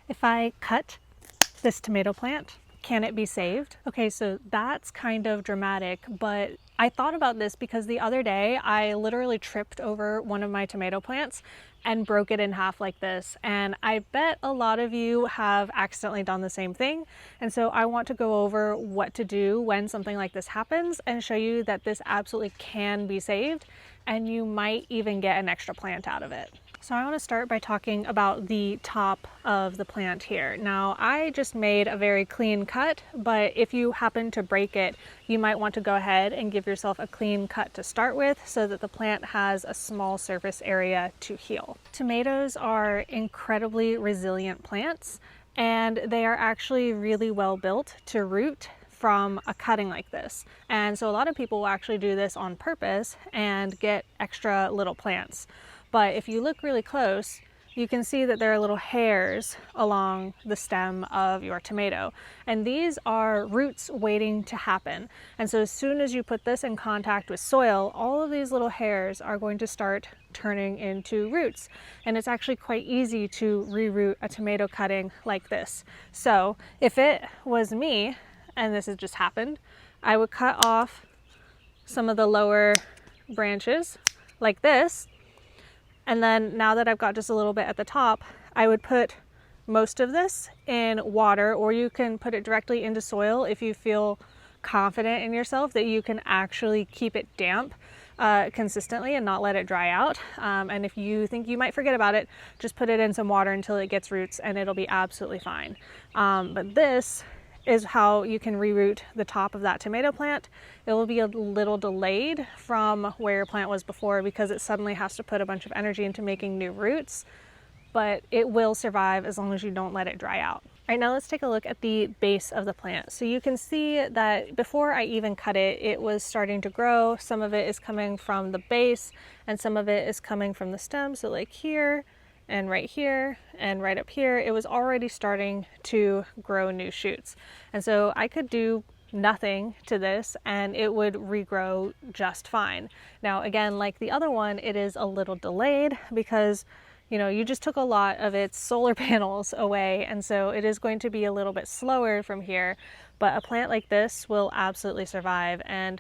If I cut this tomato plant, can it be saved? Okay, so that's kind of dramatic, but I thought about this because the other day I literally tripped over one of my tomato plants and broke it in half like this. And I bet a lot of you have accidentally done the same thing. And so I want to go over what to do when something like this happens and show you that this absolutely can be saved, and you might even get an extra plant out of it. So I want to start by talking about the top of the plant here. Now, I just made a very clean cut, but if you happen to break it, you might want to go ahead and give yourself a clean cut to start with so that the plant has a small surface area to heal. Tomatoes are incredibly resilient plants, and they are actually really well built to root from a cutting like this. And so a lot of people will actually do this on purpose and get extra little plants. But if you look really close, you can see that there are little hairs along the stem of your tomato. And these are roots waiting to happen. And so as soon as you put this in contact with soil, all of these little hairs are going to start turning into roots. And it's actually quite easy to reroot a tomato cutting like this. So if it was me, and this has just happened, I would cut off some of the lower branches like this. And then now that I've got just a little bit at the top, I would put most of this in water, or you can put it directly into soil if you feel confident in yourself that you can actually keep it damp consistently and not let it dry out. And if you think you might forget about it, just put it in some water until it gets roots and it'll be absolutely fine. But this is how you can reroot the top of that tomato plant. It will be a little delayed from where your plant was before because it suddenly has to put a bunch of energy into making new roots, but it will survive as long as you don't let it dry out. All right, now let's take a look at the base of the plant. So you can see that before I even cut it, it was starting to grow. Some of it is coming from the base and some of it is coming from the stem. So like here, and right here and right up here, it was already starting to grow new shoots. And so I could do nothing to this and it would regrow just fine. Now, again, like the other one, it is a little delayed because, you know, you just took a lot of its solar panels away. And so it is going to be a little bit slower from here, but a plant like this will absolutely survive. And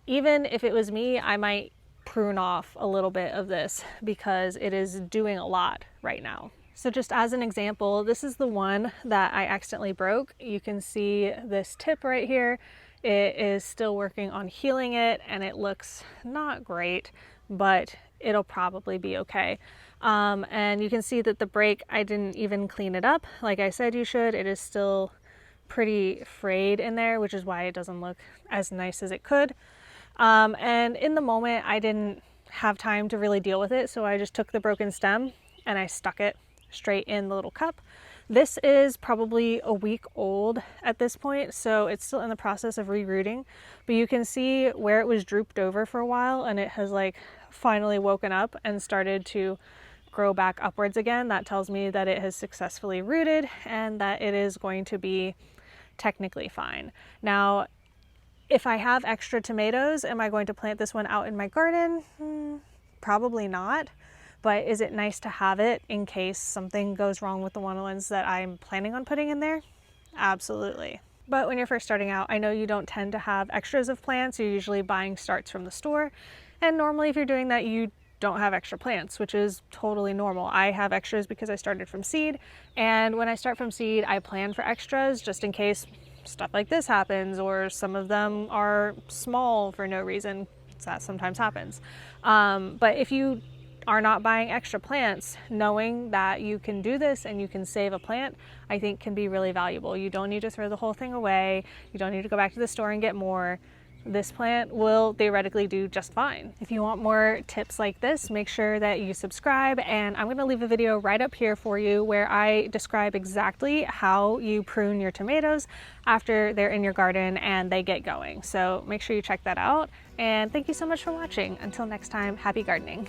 even if it was me, I might prune off a little bit of this because it is doing a lot right now. So just as an example, this is the one that I accidentally broke. You can see this tip right here. It is still working on healing it and it looks not great, but it'll probably be okay. And you can see that the break, I didn't even clean it up. Like I said, you should. It is still pretty frayed in there, which is why it doesn't look as nice as it could. And in the moment, I didn't have time to really deal with it, so I just took the broken stem and I stuck it straight in the little cup. This is probably a week old at this point, so it's still in the process of rerooting, but you can see where it was drooped over for a while and it has like finally woken up and started to grow back upwards again. That tells me that it has successfully rooted and that it is going to be technically fine. Now, if I have extra tomatoes, am I going to plant this one out in my garden? Probably not. But is it nice to have it in case something goes wrong with the ones that I'm planning on putting in there? Absolutely. But when you're first starting out, I know you don't tend to have extras of plants. You're usually buying starts from the store. And normally if you're doing that, you don't have extra plants, which is totally normal. I have extras because I started from seed. And when I start from seed, I plan for extras just in case stuff like this happens, or some of them are small for no reason. That sometimes happens. But if you are not buying extra plants, knowing that you can do this and you can save a plant, I think can be really valuable. You don't need to throw the whole thing away. You don't need to go back to the store and get more. This plant will theoretically do just fine. If you want more tips like this, make sure that you subscribe, and I'm going to leave a video right up here for you where I describe exactly how you prune your tomatoes after they're in your garden and they get going. So make sure you check that out, and thank you so much for watching. Until next time, happy gardening.